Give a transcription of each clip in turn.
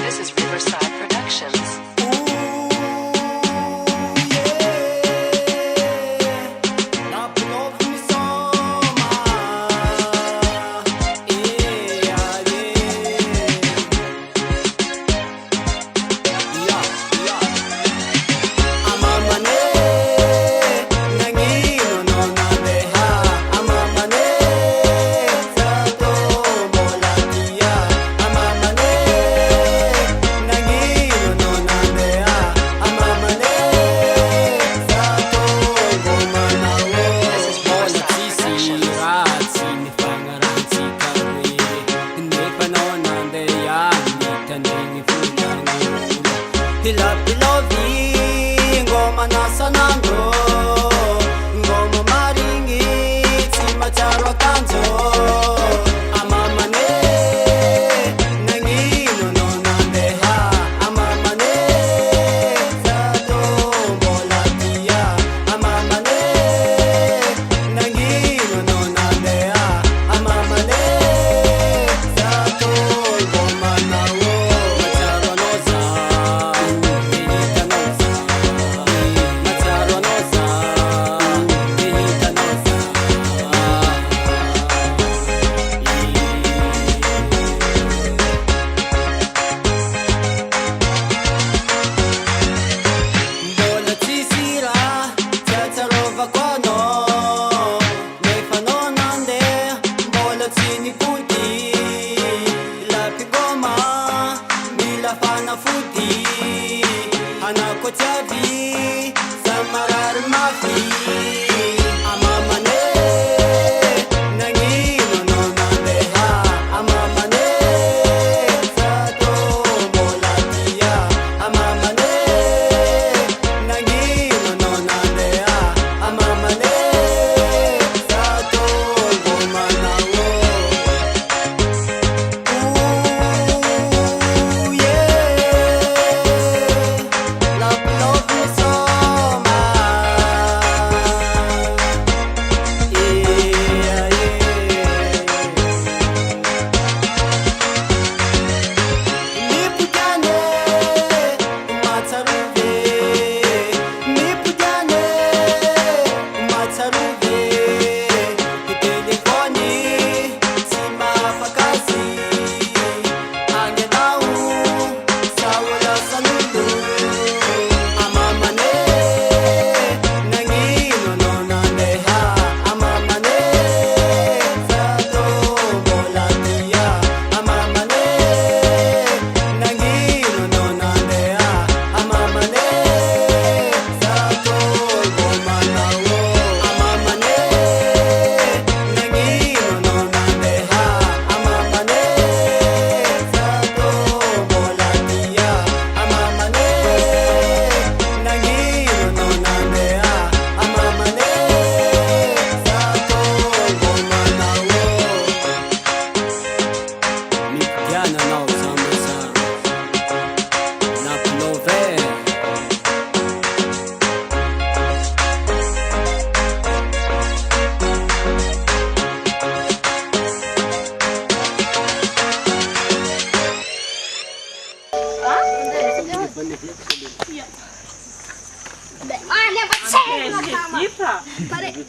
This is Riverside Productions. Hilapilovi ngoma nasa nando ngoma maringi tima charwa kanjo amamane nangino no nandeha amamane sato molatia amamane nangino no nandeha amamane sato ngoma nawo macharwa nosa Hanako chavi samarar mafi amamane nangino no nandeha amamane sato molatia amamane nangino no nandeha amamane sato gomanawo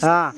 Ah,